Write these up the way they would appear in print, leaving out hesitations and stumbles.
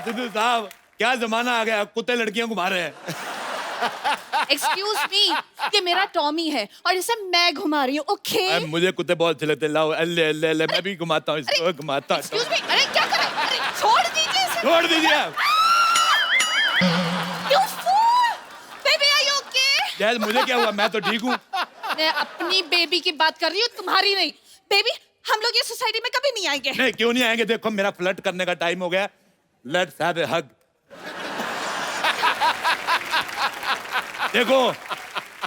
सिद्धू साहब क्या जमाना आ गया, कुत्ते लड़कियां घुमा रहे हैं। एक्सक्यूज मी, ये मेरा टॉमी है और इसे मैं घुमा रही हूँ, ओके? मुझे कुत्ते बहुत अच्छे लगते हैं। लाओ अल्ले अल्ले अल्ले, मैं भी घुमाता हूँ इसको, घुमाता हूँ। एक्सक्यूज मी, अरे क्या कर रहे हैं? अरे छोड़ दीजिए इसे। छोड़ दीजिए आप। You fool! Baby, are you okay? Jazz मुझे क्या हुआ, मैं तो ठीक हूँ। मैं अपनी बेबी की बात कर रही हूँ, तुम्हारी नहीं। बेबी, हम लोग ये सोसाइटी में कभी नहीं आएंगे। नहीं क्यों नहीं आएंगे, देखो मेरा फ्लर्ट करने का टाइम हो गया। लेट्स हैव ए हग। देखो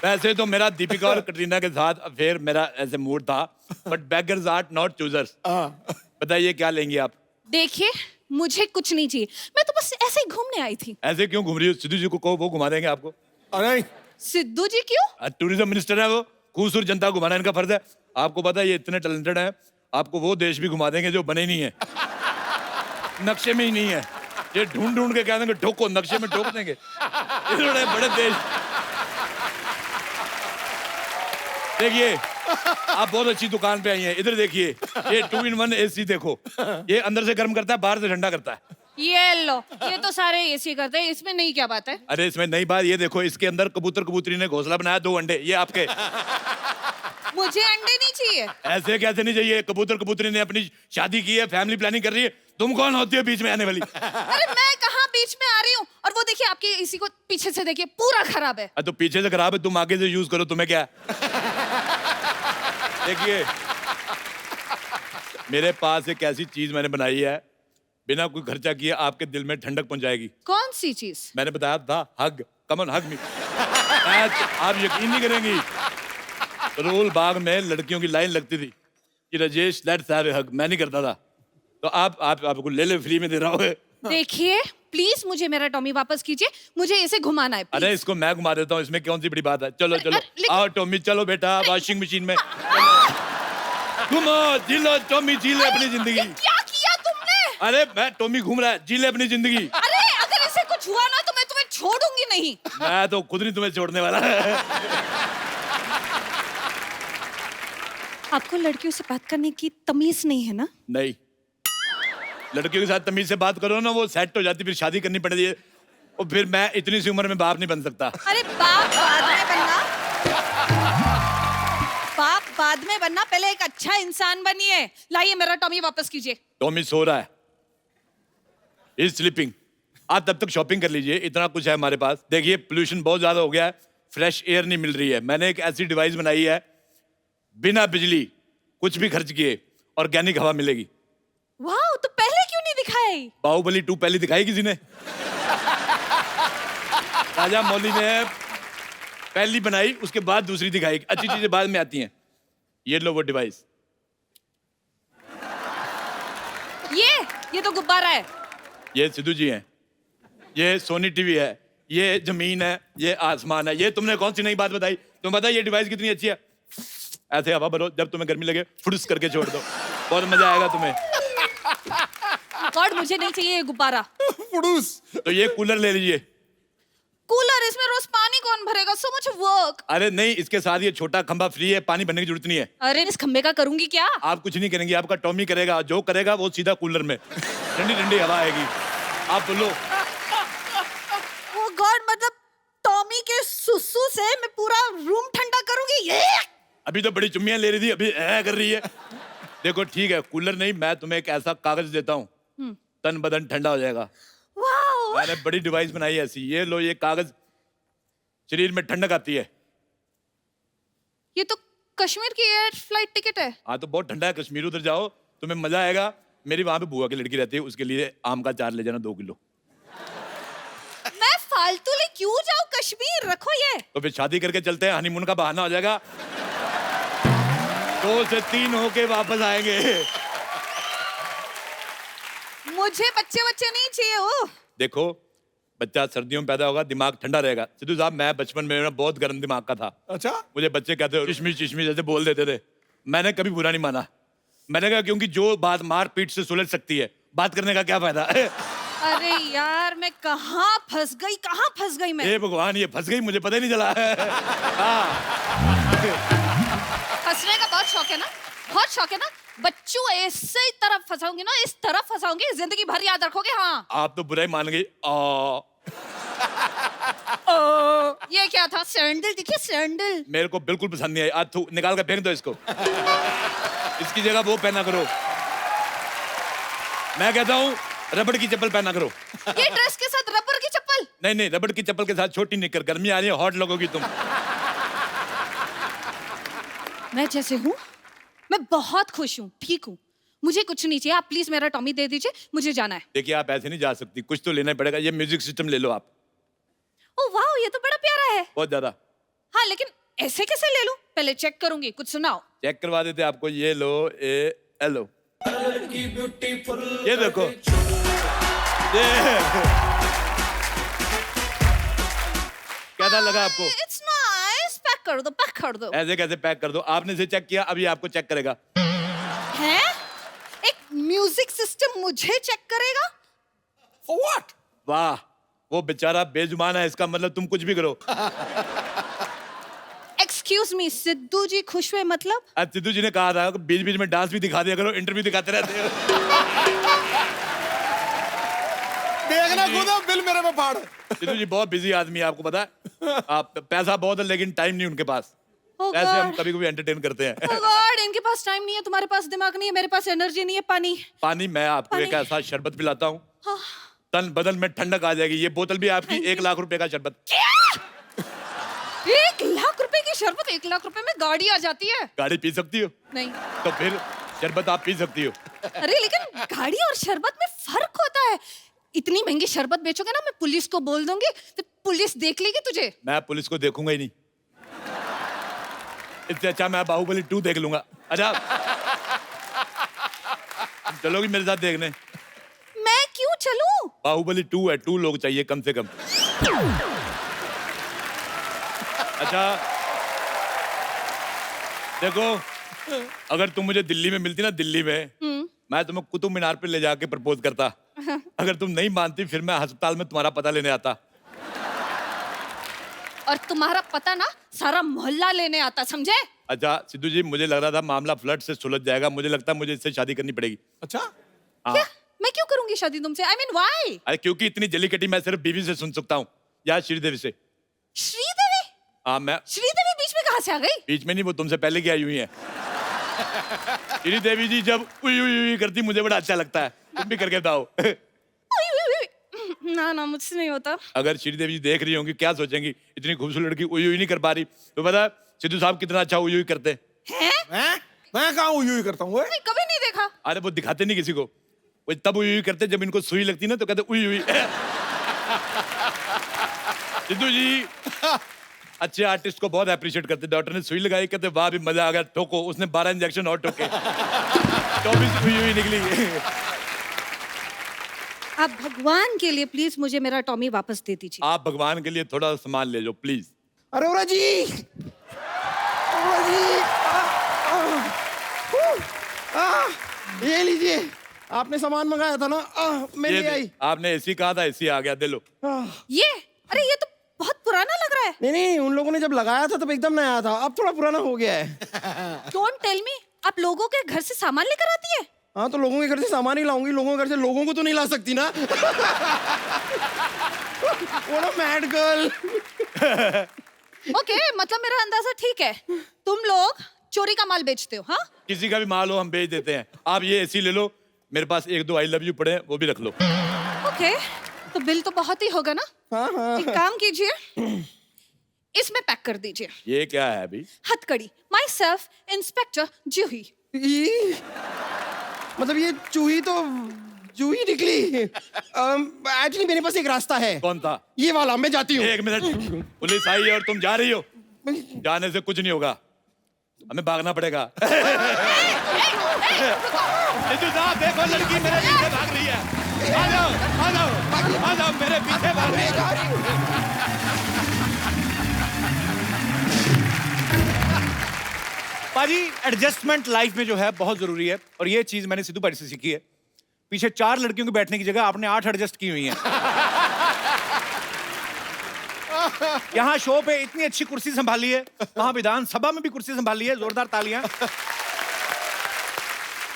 वैसे तो मेरा दीपिका और कटरीना के साथ अफेयर मेरा ऐसे मूड था, but beggars are not choosers. बताइए क्या लेंगी आप? देखिए, मुझे कुछ नहीं चाहिए, मैं तो बस ऐसे ही घूमने आई थी। ऐसे क्यों घूम रही हो? सिद्धू जी को कहो, वो घुमा देंगे आपको। अरे सिद्धू जी क्यों? टूरिज्म मिनिस्टर है वो, खूबसूरत जनता को घुमाना इनका फर्ज है। आपको पता है ये इतने टैलेंटेड हैं, आपको वो देश भी घुमा देंगे जो बने नहीं है, नक्शे में ही नहीं है। ये ढूंढ ढूंढ के कह देंगे ठोको, नक्शे में ठोक देंगे। इतने बड़े देश। देखिए आप बहुत अच्छी दुकान पे आई हैं, इधर देखिए ये 2-in-1 एसी देखो, ये अंदर से गर्म करता है, बाहर से ठंडा करता है। ये लो, ये तो सारे एसी करते हैं, इसमें नहीं क्या बात है? अरे इसमें नई बात ये देखो, इसके अंदर कबूतर कबूतरी ने घोंसला बनाया, 2 अंडे ये आपके। मुझे अंडे नहीं चाहिए। ऐसे कैसे नहीं चाहिए? कबूतर कबूतरी ने अपनी शादी की है, फैमिली प्लानिंग कर रही है, तुम कौन होती है बीच में आने वाली? अरे मैं कहाँ बीच में आ रही हूँ? और वो देखिए आपके एसी को पीछे से देखिए, पूरा खराब है। तो पीछे से खराब है, तुम आगे से यूज करो, तुम्हें क्या है? देखिए मेरे पास एक ऐसी चीज मैंने बनाई है, बिना कोई खर्चा किए आपके दिल में ठंडक पहुंचाएगी। कौन सी चीज? मैंने बताया था हग, कम ऑन हग मी। आप यकीन नहीं करेंगी, रोल बाग में लड़कियों की लाइन लगती थी कि राजेश लेट्स हैव ए हग, मैं नहीं करता था, तो आपको ले फ्री में दे रहा हूँ। देखिए प्लीज मुझे मेरा टॉमी वापस कीजिए, मुझे इसे घुमाना है। अरे इसको मैं घुमा देता हूँ, इसमें कौन सी बड़ी बात है? चलो चलो लेकिन- आओ टॉमी, चलो बेटा वॉशिंग मशीन में घूमो, जी लो टॉमी, जी ले अपनी जिंदगी। ये क्या किया तुमने? अरे मैं टॉमी घूम रहा है, जी ले अपनी जिंदगी। अरे अगर इसे कुछ हुआ ना तो मैं तुम्हें छोड़ूंगी नहीं। मैं तो खुद नहीं तुम्हें छोड़ने वाला। आपको लड़कियों से बात करने की तमीज नहीं है ना? नहीं, लड़कियों के साथ तमीज से बात करो ना, वो सेट हो जाती, फिर शादी करनी पड़ती है, और फिर मैं इतनी सी उम्र में बाप नहीं बन सकता। अरे बाप बाद में बनना, बाप बाद में बनना, पहले एक अच्छा इंसान बनिए। लाइए मेरा टॉमी वापस कीजिए। टॉमी सो रहा है, इज स्लीपिंग। आप तब तक शॉपिंग कर लीजिए, इतना कुछ है हमारे पास। देखिए पोल्यूशन बहुत ज्यादा हो गया है, फ्रेश एयर नहीं मिल रही है। मैंने एक ऐसी डिवाइस बनाई है, बिना बिजली कुछ भी खर्च किए ऑर्गेनिक हवा मिलेगी। वाह, तो पहले क्यों नहीं दिखाई? बाहुबली 2 पहले दिखाई किसी ने? राजा मौली ने पहली बनाई, उसके बाद दूसरी दिखाई। अच्छी चीजें बाद में आती हैं। ये लो वो डिवाइस। ये तो गुब्बारा है। ये सिद्धू जी हैं, ये सोनी टीवी है, ये जमीन है, ये आसमान है। ये तुमने कौन सी नई बात बताई? तुम बताइए ये डिवाइस कितनी अच्छी है। ऐसे हवा भरो, जब तुम्हें गर्मी लगे फुड़स करके छोड़ दो, बहुत मजा आएगा तुम्हें। गॉड, मुझे नहीं चाहिए ये गुब्बारा। फुडूस। तो ये कूलर ले लीजिए। कूलर, इसमें रोज पानी कौन भरेगा? So much work. अरे नहीं, इसके साथ ये छोटा खंभा फ्री है, पानी भरने की जरूरत नहीं है। अरे इस खंबे का करूंगी क्या? आप कुछ नहीं करेंगे, आपका टॉमी करेगा। जो करेगा वो सीधा कूलर में, ठंडी ठंडी हवा आएगी। आप बोलो। ओ गॉड, मतलब टॉमी के सुसु से मैं पूरा रूम ठंडा करूंगी? ये अभी तो बड़ी चुम्मियां ले रही थी, अभी कर रही है। देखो ठीक है, कूलर नहीं, मैं तुम्हें एक ऐसा कागज देता हूँ, तन बदन ठंडा हो जाएगा। वाओ, मैंने बड़ी डिवाइस बनाई है ऐसी। ये लो, ये कागज शरीर में ठंडक आती है। ये तो कश्मीर की एयर फ्लाइट टिकट है। हाँ तो बहुत ठंडा है, कश्मीर उधर जाओ, तुम्हें मजा आएगा। मेरी वहां पे बुआ की लड़की रहती है, उसके लिए आम का चार ले जाना 2 किलो। मैं फालतू ले क्यों जाऊं कश्मीर? रखो ये। तो फिर शादी करके चलते हैं, हनीमून का बहाना हो जाएगा। 2 से 3 होके वापस आएंगे। मुझे बच्चे नहीं चाहिए। ओ देखो बच्चा सर्दियों में पैदा होगा, दिमाग ठंडा रहेगा। सिद्धू साहब, मैं बचपन में मेरा बहुत गर्म दिमाग का था। अच्छा, मुझे बच्चे कहते हो चिशमी चिशमी जैसे बोल देते थे, मैंने कभी बुरा नहीं माना। मैंने कहा क्योंकि जो बात मार पीट से सुलझ सकती है, बात करने का क्या फायदा? अरे यार, मैं कहाँ फंस गई मैं। हे भगवान, ये फंस गई, मुझे पता ही नहीं चला। हाँ। फंसने का बहुत शौक है ना? बहुत शौक है ना? बच्चों ऐसे ही तरफ फंसाऊंगी ना, इस तरफ फंसाऊंगी, जिंदगी भर याद रखोगे। हाँ। आप तो बुरा ही मान गई। ये क्या था? सैंडल दिखे? सैंडल मेरे को बिल्कुल पसंद नहीं आई। आज थू निकाल कर फेंक दो इसको। इसकी जगह वो पहना करो। मैं कहता हूँ रबड़ की चप्पल पहना करो। ये ड्रेस के साथ रबर की चप्पल? नहीं नहीं, रबड़ की चप्पल के साथ छोटी निकर। गर्मी आ रही है, हॉट लगोगी तुम। मैं जैसे हूँ, मैं बहुत खुश हूँ, ठीक हूँ, मुझे कुछ नहीं चाहिए। आप प्लीज मेरा टॉमी दे दीजिए, मुझे जाना है। देखिए आप ऐसे नहीं जा सकती, कुछ तो लेना ही पड़ेगा। ये म्यूजिक सिस्टम ले लो आप। ओ वाह, ये तो बड़ा प्यारा है। बहुत ज्यादा। हाँ लेकिन ऐसे कैसे ले लूं? पहले चेक करूंगी, कुछ सुनाओ। चेक करवा देते आपको। ये लो, ये लो, ये देखो, ये कैसा लगा आपको? It's nice. पैक कर दो, पैक कर दो। ऐसे कैसे पैक कर दो? आपने इसे चेक किया, अभी आपको चेक करेगा। है? एक म्यूजिक सिस्टम मुझे चेक करेगा? For what? वाह, वो बेचारा बेजुबान है, इसका मतलब तुम कुछ भी करो। एक्सक्यूज मी, सिद्धू जी खुश हुए मतलब? आज सिद्धू जी ने कहा था बीच बीच में डांस भी दिखा दिया करो, इंटरव्यू दिखाते रहते हो। देखना खुद बिल मेरे में फाड़। सिद्धू जी बहुत बिजी आदमी है, आपको पता है। आप पैसा बहुत है लेकिन टाइम नहीं उनके पास। Oh ऐसे हम God. कभी कभी एंटरटेन करते हैं। Oh God, इनके पास टाइम नहीं है, तुम्हारे पास दिमाग नहीं है, मेरे पास एनर्जी नहीं है। पानी। पानी मैं आपको पानी। एक ऐसा शरबत पिलाता हूँ, हाँ। तन बदन में ठंडक आ जाएगी। ये बोतल भी आपकी 1 लाख रुपए का शरबत। 1 लाख रुपए की शरबत? 1 लाख रुपए में गाड़ी आ जाती है। गाड़ी पी सकती हो नहीं। तो फिर शरबत आप पी सकती हो। अरे लेकिन गाड़ी और शरबत में फर्क होता है। इतनी महंगी शरबत बेचोगे ना, मैं पुलिस को बोल दूंगी, तो पुलिस देख लेगी तुझे। मैं पुलिस को देखूंगा ही नहीं। इससे अच्छा मैं बाहुबली 2 देख लूंगा। अच्छा तुम चलोगी मेरे साथ देखने? मैं क्यों चलूं? बाहुबली 2 है, 2 लोग चाहिए कम से कम। अच्छा देखो, अगर तुम मुझे दिल्ली में मिलती ना, दिल्ली में, मैं तुम्हें कुतुब मीनार पे ले जाके प्रपोज करता। अगर तुम नहीं मानती फिर मैं अस्पताल में तुम्हारा पता लेने आता। और तुम्हारा पता ना सारा मोहल्ला लेने आता, समझे? अच्छा सिद्धू जी, मुझे लग रहा था मामला फ्लड से सुलझ जाएगा। मुझे लगता है मुझे इससे शादी करनी पड़ेगी। अच्छा? हाँ। क्या? मैं क्यों करूंगी शादी तुमसे? I mean why? अरे क्योंकि इतनी जली कटी मैं सिर्फ बीवी से सुन सकता हूँ, या श्रीदेवी से। श्रीदेवी? हाँ, मैं श्रीदेवी बीच में कहाँ से आ गई? बीच में नहीं, वो तुमसे पहले की आई हुई है। श्रीदेवी जी जब उई उई उई करती मुझे बड़ा अच्छा लगता है। तुम भी करके बताओ। उई, उई, उई। ना मुझसे नहीं होता। अगर श्रीदेवी जी देख रही होंगी क्या सोचेंगी, इतनी खूबसूरत लड़की उई उई नहीं कर पा रही। तो पता है सिद्धू साहब कितना अच्छा उई उई करते हैं। हैं? मैं कहाँ यूं करता हूँ? नहीं, कभी नहीं देखा। अरे वो दिखाते नहीं किसी को, वो तब उई उई करते जब इनको सुई लगती ना तो कहते उई उई। सिद्धू जी अच्छे आर्टिस्ट को बहुत अप्रिशिएट करते। डॉक्टर ने सुई लगाई, कहते वाह भी मजा आ गया, ठोको। उसने 12 इंजेक्शन और ठोके, 24 हुई हुई निकली। आप भगवान के लिए प्लीज मुझे मेरा टॉमी वापस दे दीजिए। आप भगवान के लिए थोड़ा सामान ले लो प्लीज। अरे ओरा जी, ओरा जी, ये लीजिए, आपने सामान मंगाया था ना, मैं ले आई। आपने एसी कहा था, एसी आ गया, दे लो। ये? अरे ये तो बहुत पुराना लग रहा है। नहीं नहीं, उन लोगों ने जब लगाया था तब एकदम नया था, अब थोड़ा पुराना हो गया है। डोंट टेल मी, आप लोगों के घर से सामान लेकर आती है? हाँ तो लोगों के घर से सामान ही लाऊंगी, लोगों के घर से लोगों को तो नहीं ला सकती ना। वो ना मैड गर्ल। ओके, मतलब मेरा अंदाजा ठीक है, तुम लोग चोरी का माल बेचते हो। हाँ, किसी का भी माल हो हम बेच देते हैं। आप ये एसी ले लो, मेरे पास 1-2 आई लव यू पड़े हैं, वो भी रख लो। ओके, तो बिल तो बहुत ही होगा ना। हाँ हाँ। एक काम कीजिए, इसमें पैक कर दीजिए। ये क्या है अभी? हथकड़ी, माई सेल्फ इंस्पेक्टर जूही। मतलब ये चूही तो जूही निकली। एक्चुअली मेरे पास एक रास्ता है। कौन था? ये वाला, मैं जाती हूँ। 1 मिनट, पुलिस आई है और तुम जा रही हो। जाने से कुछ नहीं होगा, हमें भागना पड़ेगा। सिद्धू साहब देखो, लड़की मेरे पीछे भाग रही है। आ जाओ, आ जाओ, आ जाओ, मेरे पीछे भाग रही है। पाजी, एडजस्टमेंट लाइफ में जो है बहुत जरूरी है, और ये चीज मैंने सिद्धू भाई से सीखी है। पीछे 4 लड़कियों के बैठने की जगह आपने 8 एडजस्ट की हुई हैं। यहाँ शो पे इतनी अच्छी कुर्सी संभाली है, वहां विधानसभा में भी कुर्सी संभाली है। जोरदार तालियां।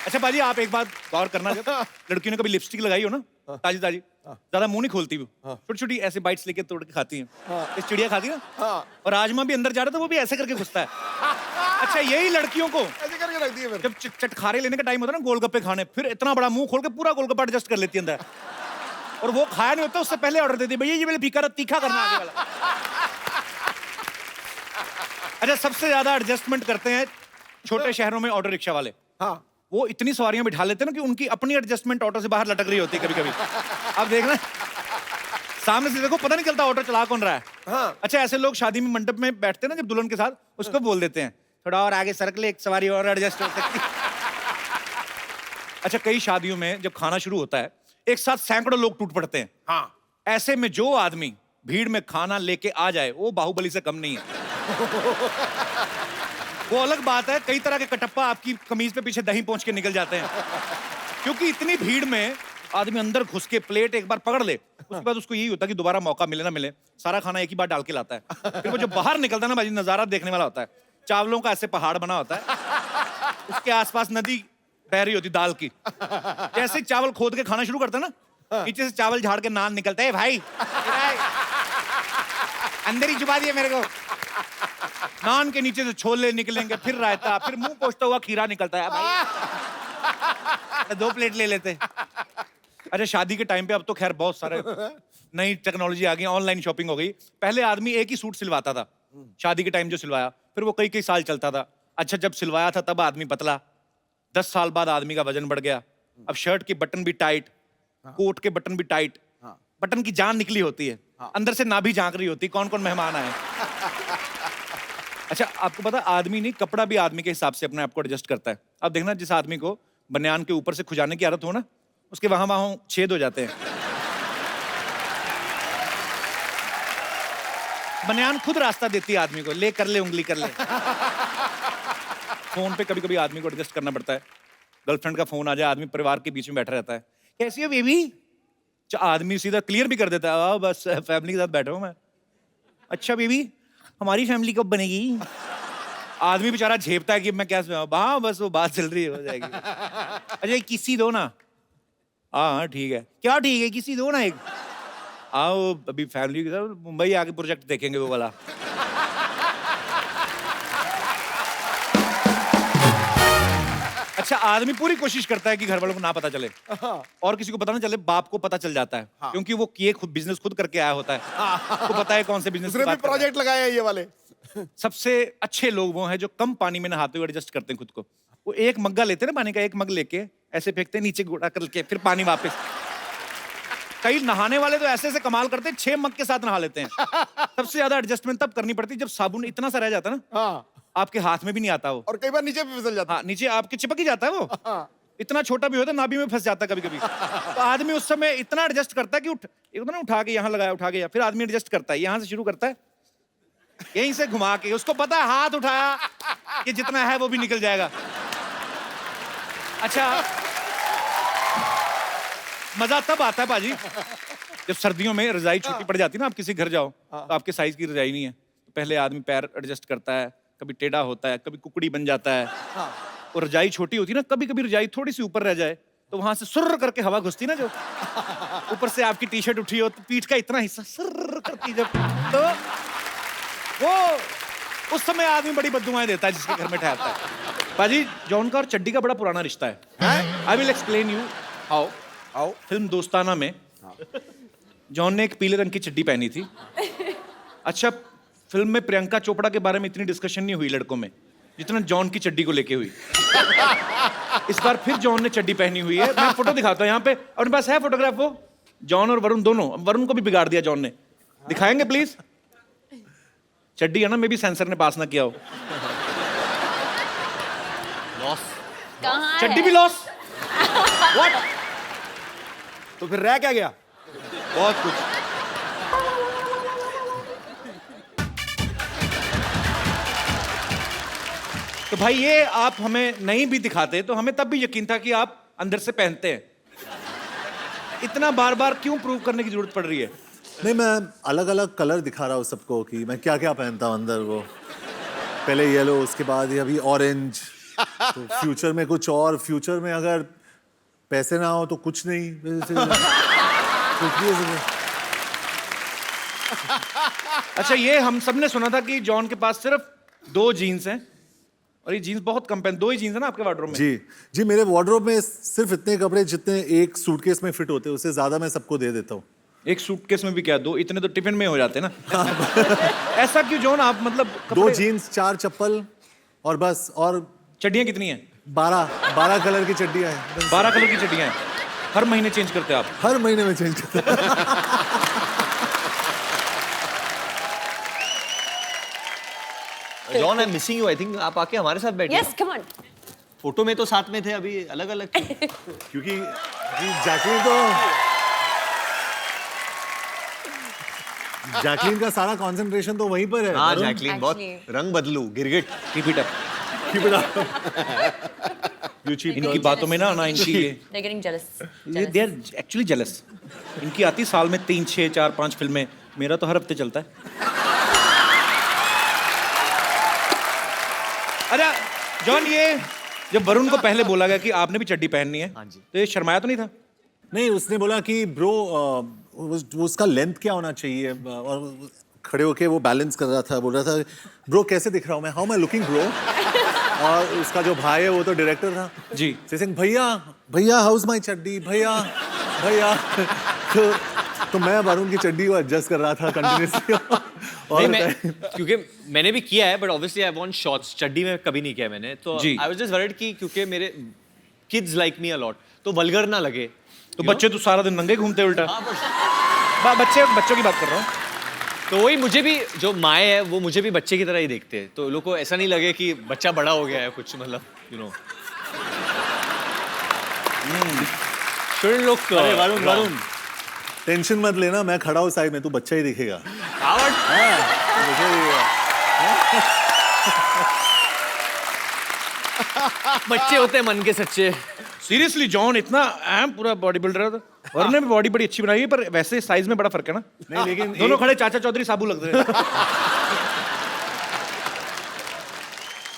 अच्छा बाजी, आप एक बात गौर करना, जब लड़कियों ने कभी लिपस्टिक लगाई हो ना, ताजी ताजी, ज्यादा मुंह नहीं खोलती वो, छोटी छोटी ऐसे बाइट्स लेके तोड़ के खाती हैं। इस चिड़िया खाती है ना, और राजमा भी अंदर जा रहा था, वो भी ऐसे करके घुसता है। अच्छा, यही लड़कियों को ऐसे करके रख दिए फिर। जब चटखारे लेने का टाइम होता है ना, गोलगप्पे खाने, फिर इतना बड़ा मुंह खोल के पूरा गोलगप्पा एडजस्ट कर लेती है अंदर, और वो खाया नहीं होता, उससे पहले ऑर्डर देती है, भैया ये मेरे फीका तीखा करना आगे वाला। अच्छा, सबसे ज्यादा एडजस्टमेंट करते हैं छोटे शहरों में ऑटो रिक्शा वाले। हाँ। वो इतनी सवारियां बिठा लेते हैं ना कि उनकी अपनी एडजस्टमेंट ऑटो से बाहर लटक रही होती है कभी कभी। अब देखना, सामने से देखो, पता नहीं चलता ऑटो चला कौन रहा है। हाँ। अच्छा, ऐसे लोग शादी में मंडप में बैठते हैं ना जब दुल्हन के साथ, उसको बोल देते हैं थोड़ा और आगे सरक ले, एक सवारी और एडजस्ट हो सकती है। अच्छा, कई शादियों में जब खाना शुरू होता है, एक साथ सैकड़ों लोग टूट पड़ते हैं। हाँ। ऐसे में जो आदमी भीड़ में खाना लेके आ जाए, वो बाहुबली से कम नहीं है। वो अलग बात है, कई तरह के कटप्पा आपकी कमीज पे पीछे दही पहुंच के निकल जाते हैं, क्योंकि इतनी भीड़ में आदमी अंदर घुस के प्लेट एक बार पकड़ ले, उसके बाद उसको यही होता है कि दोबारा मौका मिले ना मिले, सारा खाना एक ही बार डाल के लाता है। फिर वो जब बाहर निकलता है ना भाई, नजारा देखने वाला होता है। चावलों का ऐसे पहाड़ बना होता है, उसके आसपास नदी बह रही होती दाल की। जैसे चावल खोद के खाना शुरू करता है ना, नीचे से चावल झाड़ के नान निकलता है, भाई अंदर ही छुपा दिया मेरे को। नान के नीचे से छोले निकलेंगे, फिर रायता, फिर मुंह पोंछता हुआ खीरा निकलता है, भाई 2 प्लेट ले लेते। अच्छा, शादी के टाइम पे अब तो खैर बहुत सारे नई टेक्नोलॉजी आ गई, ऑनलाइन शॉपिंग हो गई। पहले आदमी एक ही सूट सिलवाता था, शादी के टाइम जो सिलवाया, फिर वो कई कई साल चलता था। अच्छा, जब सिलवाया था तब आदमी पतला, 10 साल बाद आदमी का वजन बढ़ गया। अब शर्ट के बटन भी टाइट, कोट के बटन भी टाइट, बटन की जान निकली होती है, अंदर से नाभि झांक रही होती, कौन कौन मेहमान आए। अच्छा, आपको पता, आदमी नहीं, कपड़ा भी आदमी के हिसाब से अपने आप को एडजस्ट करता है। अब देखना, जिस आदमी को बनियान के ऊपर से खुजाने की आदत हो ना, उसके वहां वहां छेद हो जाते हैं। बनियान खुद रास्ता देती है आदमी को, ले कर ले, उंगली कर ले। फोन पे कभी कभी आदमी को एडजस्ट करना पड़ता है। गर्लफ्रेंड का फोन आ जाए, आदमी परिवार के बीच में बैठा रहता है, कैसी हो बेबी, आदमी सीधा क्लियर भी कर देता है, बस फैमिली के साथ बैठा हूं मैं। अच्छा बेबी, हमारी फैमिली कब बनेगी? आदमी बेचारा झेपता है कि मैं क्या, हाँ बस वो बात चल रही है, हो जाएगी। अच्छा, किसी दो ना। हाँ ठीक है, क्या ठीक है, किसी दो ना एक। आओ, अभी फैमिली के साथ मुंबई आके प्रोजेक्ट देखेंगे वो वाला। अच्छा, आदमी पूरी कोशिश करता है कि घर वालों को ना पता चले, और किसी को पता ना चले, बाप को पता चल जाता है। क्योंकि वो ये खुद बिजनेस खुद करके आया होता है, उसको पता है कौन से बिजनेस। दूसरे भी प्रोजेक्ट लगाए हैं ये वाले। सबसे अच्छे लोग वो हैं जो कम पानी में नहाते हुए एडजस्ट करते हैं खुद को। वो एक मग्गा लेते हैं ना पानी का, एक मग लेके ऐसे फेंकते हैं नीचे, घोड़ा करके फिर पानी वापस। कई नहाने वाले तो ऐसे ऐसे कमाल करते हैं, 6 मग के साथ नहा लेते हैं। सबसे ज्यादा एडजस्टमेंट तब करनी पड़ती है जब साबुन इतना सा रह जाता है ना, हाँ। आपके हाथ में भी नहीं आता वो, और कई बार नीचे भी फिसल जाता है। हाँ, नीचे आपके चिपक ही जाता है वो। इतना छोटा भी होता है, नाभि में फंस जाता है कभी कभी। तो आदमी उस समय इतना एडजस्ट करता है कि एक ना उठा के यहाँ लगाया, उठा के, फिर आदमी एडजस्ट करता है, यहाँ से शुरू करता है, यहीं से घुमा के, उसको पता है हाथ उठाया कि जितना है वो भी निकल जाएगा। अच्छा, मजा तब आता है बाजी जब सर्दियों में रजाई छोटी पड़ जाती है ना, आप किसी घर जाओ तो आपके साइज की रजाई नहीं है, तो पहले आदमी पैर एडजस्ट करता है, कभी टेढ़ा होता है, कभी कुकड़ी बन जाता है। और रजाई छोटी होती है ना, कभी कभी रजाई थोड़ी सी ऊपर रह जाए तो वहां से सुर्र करके हवा घुसती ना, जो ऊपर से आपकी टी शर्ट उठी हो तो पीठ का इतना हिस्सा सुर्र करती जब, तो वो उस समय आदमी बड़ी बद्दुआएं देता है जिसके घर में ठहरता है। बाजी, जॉन का और चड्डी का बड़ा पुराना रिश्ता है। I will explain you how. आओ। फिल्म दोस्ताना में जॉन ने एक पीले रंग की चड्डी पहनी थी। अच्छा, फिल्म में प्रियंका चोपड़ा के बारे में इतनी डिस्कशन नहीं हुई लड़कों में जितना जॉन की चड्डी को लेके हुई। इस बार फिर जॉन ने चड्डी पहनी हुई है, मैं फोटो दिखाता हूँ यहाँ पे, अपने पास है फोटोग्राफ, वो जॉन और वरुण दोनों। वरुण को भी बिगाड़ दिया जॉन ने, दिखाएंगे प्लीज? चड्डी है ना, मे भी सेंसर ने पास ना किया हो। लॉस। कहाँ चड्डी है? भी लॉस। व्हाट? तो फिर रह क्या गया? बहुत कुछ। तो भाई, ये आप हमें नहीं भी दिखाते तो हमें तब भी यकीन था कि आप अंदर से पहनते हैं। इतना बार बार क्यों प्रूव करने की जरूरत पड़ रही है? नहीं, मैं अलग अलग कलर दिखा रहा हूँ सबको कि मैं क्या क्या पहनता हूँ अंदर। वो पहले येलो, उसके बाद ये अभी ऑरेंज, तो फ्यूचर में कुछ और, फ्यूचर में अगर पैसे ना हो तो कुछ नहीं, कुछ भी हो सकता है। अच्छा, ये हम सब ने सुना था कि जॉन के पास सिर्फ 2 जीन्स हैं और ये जीन्स बहुत कम पहन, 2 ही जीन्स है ना आपके वार्डरोब में? जी मेरे वार्डरोब में सिर्फ इतने कपड़े जितने एक सूटकेस में फिट होते हैं, उससे ज्यादा मैं सबको दे देता हूँ। एक सूटकेस में भी क्या 2? इतने तो टिफिन में हो जाते हैं ना। ऐसा क्यों जॉन, आप मतलब 2 जीन्स, 4 चप्पल और बस। और चड्डियां कितनी हैं? 12 कलर की चड्डियां हैं। 12 कलर की चड्डियां हैं। हर महीने चेंज करते हैं आप? हर महीने में चेंज करता हूं। John, I am missing you. I think आप आके हमारे साथ बैठे। Yes, come on. फोटो में तो साथ में थे, अभी अलग अलग। क्योंकि जैकलीन का सारा कंसंट्रेशन तो वहीं पर है। हाँ वरुण, जैकलीन बहुत रंग बदलू, गिरगिट। Keep it up. keep it up. You cheap इनकी girl. बातों में ना इनकी They're getting jealous. They are actually jealous. इनकी आती साल में 3, 6, 4, 5 फिल्में, मेरा तो हर हफ्ते चलता है। अच्छा जॉन, ये जब वरुण को पहले बोला गया कि आपने भी चड्डी पहननी है, हाँ जी। तो ये शर्माया तो नहीं था? नहीं, उसने बोला कि ब्रो उसका लेंथ क्या होना चाहिए, और खड़े होके वो बैलेंस कर रहा था, बोल रहा था ब्रो कैसे दिख रहा हूँ मैं, हाउ मैं लुकिंग ब्रो। और उसका जो भाई है वो तो डायरेक्टर था जी। सिंह, भैया हाउस माई चड्डी, भैया तो मैं वरुण की चड्डी को एडजस्ट कर रहा था कंटिन्यूअसली। नहीं, मैं क्योंकि मैंने भी किया है, but obviously I want shorts. चड्डी में कभी नहीं किया मैंने, तो जी। आई वाज जस्ट वरीड कि क्योंकि मेरे kids like me a lot, तो वल्गर ना लगे। तो बच्चे तो सारा दिन नंगे घूमते उल्टा। हाँ, बच्चों की बात कर रहा हूँ। तो वही, मुझे भी जो माए है वो मुझे भी बच्चे की तरह ही देखते हैं, तो लोगों को ऐसा नहीं लगे कि बच्चा बड़ा हो गया है कुछ, मतलब यू नो। Should look. अरे वरुण टेंशन मत लेना, मैं खड़ा हूँ साइड में, तू बच्चा ही दिखेगा। बच्चे होते हैं मन के सच्चे। सीरियसली जॉन इतना अहम पूरा बॉडी बिल्डर था। वरुण ने भी बॉडी बड़ी अच्छी बनाई है, पर वैसे साइज में बड़ा फर्क है ना। नहीं, लेकिन दोनों खड़े चाचा चौधरी साबू लग रहे हैं।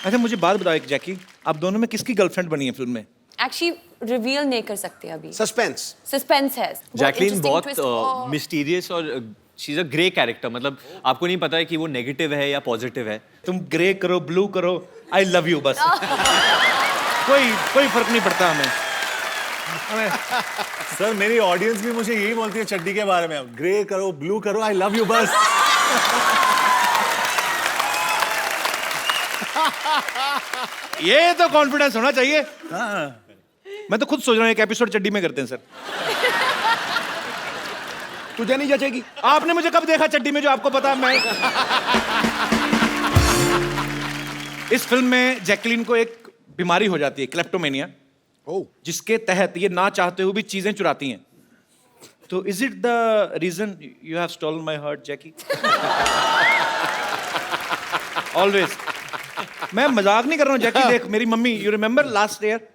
अच्छा मुझे बात बताओ एक, जैकी आप दोनों में किसकी गर्लफ्रेंड बनी है फिल्म में? Actually reveal नहीं कर सकते अभी। सस्पेंस। Suspense है। जैकलीन interesting twist और- बहुत मिस्टीरियस और she is a grey character, मतलब आपको नहीं पता है कि वो नेगेटिव है या पॉजिटिव है। तुम ग्रे करो, ब्लू करो, आई लव यू बस। कोई फर्क नहीं पड़ता हमें। सर मेरी ऑडियंस भी मुझे यही बोलती है चड्डी के बारे में, ग्रे करो, ब्लू करो, आई लव यू बस। ये तो कॉन्फिडेंस होना चाहिए। मैं तो खुद सोच रहा हूँ एक एपिसोड चड्डी में करते हैं सर। तुझे नहीं जचेगी। आपने मुझे कब देखा चड्डी में जो आपको पता? मैं इस फिल्म में जैकलीन को एक बीमारी हो जाती है, क्लेप्टोमेनिया, जिसके तहत ये ना चाहते हुए भी चीजें चुराती हैं। तो is it the reason you have stolen my heart Jackie? Always. मैं मजाक नहीं कर रहा हूँ जैकी। देख मेरी mummy, you remember last year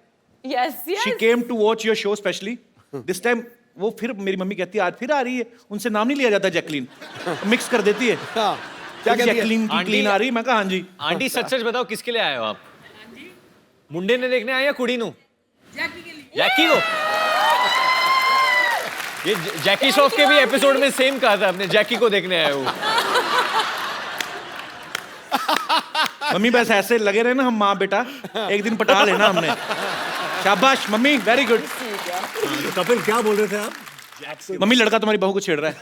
Yes, yes. She came to watch your show specially. This time वो फिर मेरी मम्मी कहती है आज फिर आ रही है। उनसे नाम नहीं लिया जाता जैकलीन, मिक्स कर देती है। क्या कहती है? जैकलीन की आंटी- क्लीन आ रही। मैं कहा हाँ जी। आंटी सच सच बताओ किसके लिए आए हो आप? मुंडे ने देखने आए या कुड़ी नु? जैकी को। ये जैकी श्रॉफ के भी एपिसोड में सेम कहा था आपने, जैकी को देखने आए हो। मम्मी बस ऐसे लगे रहे ना हम माँ बेटा, एक दिन पटा लेना हमने। शाबाश मम्मी, वेरी गुड। कपिल क्या बोल रहे थे आप? मम्मी लड़का तुम्हारी बहू को छेड़ रहा है।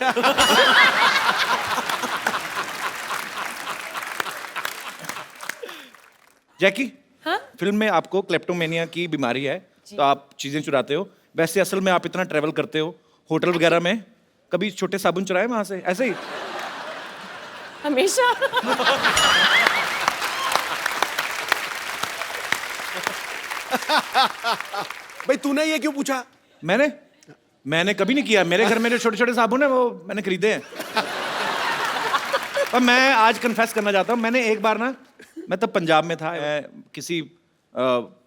जैकी, हाँ? फिल्म में आपको क्लेप्टोमेनिया की बीमारी है, तो आप चीजें चुराते हो। वैसे असल में आप इतना ट्रेवल करते हो होटल वगैरह में, कभी छोटे साबुन चुराए वहां से ऐसे ही? हमेशा। भाई तूने ये क्यों पूछा? मैंने कभी नहीं किया। मेरे घर में जो छोटे छोटे साबुन है वो मैंने खरीदे हैं। पर मैं आज कन्फेस करना चाहता हूँ, मैंने एक बार ना, मैं तब पंजाब में था, मैं किसी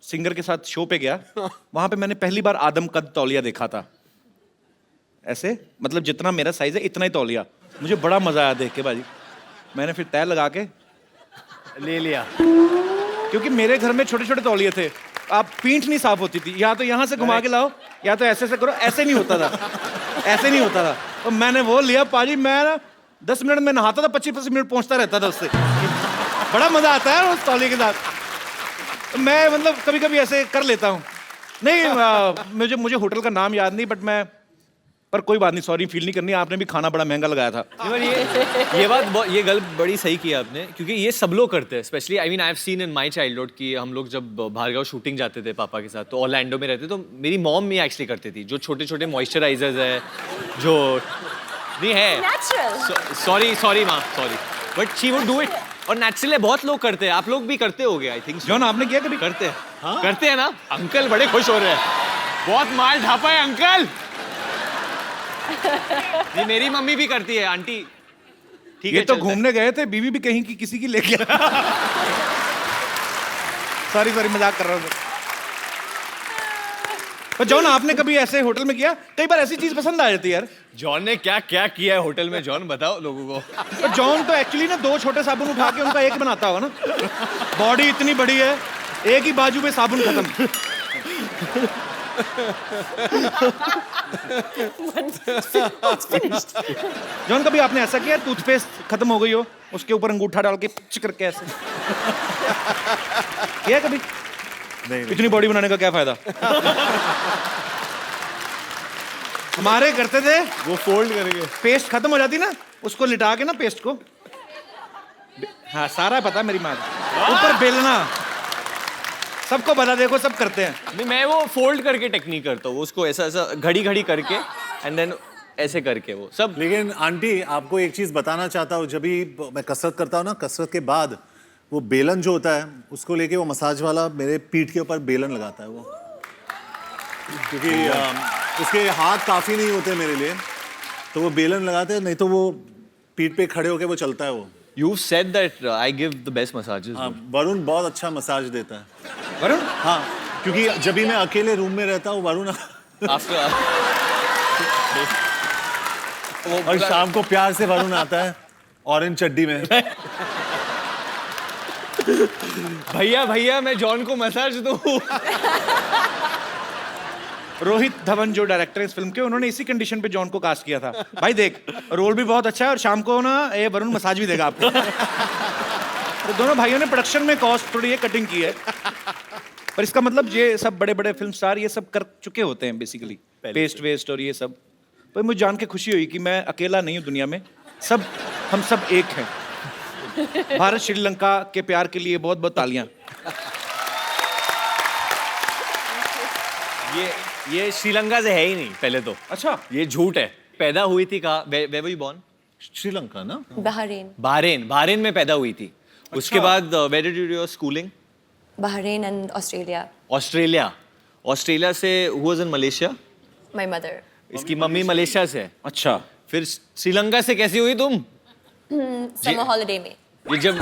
सिंगर के साथ शो पे गया। वहां पे मैंने पहली बार आदम कद तौलिया देखा था। ऐसे मतलब जितना मेरा साइज है इतना ही तौलिया। मुझे बड़ा मजा आया देख के भाजी। मैंने फिर तय लगा के ले लिया। क्योंकि मेरे घर में छोटे छोटे तौलिए थे, आप पीठ नहीं साफ होती थी, या तो यहाँ से घुमा के लाओ या तो ऐसे करो, ऐसे नहीं होता था, ऐसे नहीं होता था। तो मैंने वो लिया पाजी, मैं ना 10 मिनट में नहाता था, 25 मिनट पहुंचता रहता था उससे। बड़ा मजा आता है उस तौलिए के साथ। मैं मतलब कभी कभी ऐसे कर लेता हूँ। नहीं मुझे होटल का नाम याद नहीं, बट मैं, पर कोई बात नहीं, सॉरी फील नहीं करनी, आपने भी खाना बड़ा महंगा लगाया था। ये गल बड़ी सही की आपने, क्योंकि ये सब लोग करते हैं। Specially I mean I have seen in my childhood कि हम लोग जब भार्गव शूटिंग जाते थे पापा के साथ, तो ऑरलैंडो में रहते, तो मेरी मॉम भी एक्चुअली करती थी, जो छोटे छोटे मॉइस्चराइजर्स है जो नहीं है, Natural. सॉरी माँ, sorry, but she would do it. और नेचुरली बहुत लोग करते हैं, आप लोग भी करते होगे आई थिंक। जॉन आपने किया कभी? करते हैं, करते हैं ना। अंकल बड़े खुश हो रहे हैं, बहुत माल ढापा है अंकल। नहीं, मेरी मम्मी भी करती है आंटी। ठीक ये है, तो चलता है। घूमने गए थे, बीवी भी कहीं की किसी की लेके सॉरी मजाक कर रहा हूँ। पर जॉन आपने कभी ऐसे होटल में किया? कई बार ऐसी चीज पसंद आ जाती है यार। जॉन ने क्या क्या किया है होटल में, जॉन बताओ लोगों को। पर जॉन तो एक्चुअली ना 2 छोटे साबुन उठा के उनका एक बनाता होगा ना। बॉडी इतनी बड़ी है, एक ही बाजू पे साबुन खत्म। जॉन कभी आपने ऐसा किया, टूथपेस्ट खत्म हो गई हो, उसके ऊपर अंगूठा डाल के पिच करके ऐसे किया कभी? नहीं, इतनी बॉडी बनाने का क्या फायदा? हमारे करते थे, वो फोल्ड करेंगे। पेस्ट खत्म हो जाती ना, उसको लिटा के ना पेस्ट को, हाँ सारा पता है मेरी माँ को। ऊपर बेलना, सबको पता, देखो सब करते हैं। नहीं, मैं वो फोल्ड करके टेक्निक करता हूँ, उसको ऐसा ऐसा घड़ी घड़ी करके एंड देन ऐसे करके वो सब। लेकिन आंटी आपको एक चीज बताना चाहता हूँ, जब भी मैं कसरत करता हूँ ना, कसरत के बाद वो बेलन जो होता है उसको लेके वो मसाज वाला मेरे पीठ के ऊपर बेलन लगाता है वो, क्योंकि उसके हाथ काफी नहीं होते मेरे लिए, तो वो बेलन लगाते हैं, नहीं तो वो पीठ पे खड़े होके वो चलता है वो। You said that I give the best massages. हाँ, वरुण बहुत अच्छा मसाज देता है। वरुण? हाँ, क्योंकि जब भी मैं अकेले रूम में रहता हूँ वरुण After और शाम को प्यार से वरुण आता है ऑरेंज चड्डी में। भैया मैं जॉन को मसाज दूं। रोहित धवन जो डायरेक्टर है इस फिल्म के, उन्होंने इसी कंडीशन पे जॉन को कास्ट किया था। भाई देख, रोल भी बहुत अच्छा है और शाम को ना ये वरुण मसाज भी देगा आपको। तो दोनों भाइयों ने प्रोडक्शन में कॉस्ट थोड़ी ये कटिंग की है, पर इसका मतलब ये सब बड़े बड़े फिल्म स्टार ये सब कर चुके होते हैं बेसिकली, पेस्ट वेस्ट और ये सब। पर मुझे जान के खुशी हुई कि मैं अकेला नहीं हूँ दुनिया में, सब हम सब एक हैं। भारत श्रीलंका के प्यार के लिए बहुत बहुत तालियां। ये श्रीलंका से है ही नहीं पहले तो। अच्छा, ये झूठ है। पैदा हुई थी कहाँ? Where were you born? Sri Lanka ना? Bahrain. बहरीन में पैदा हुई थी। उसके बाद where did you do your schooling? Bahrain and Australia. Australia से who was in Malaysia? My mother. इसकी मम्मी मलेशिया से है। अच्छा। फिर श्रीलंका से कैसी हुई तुम? Summer holiday में. ये जब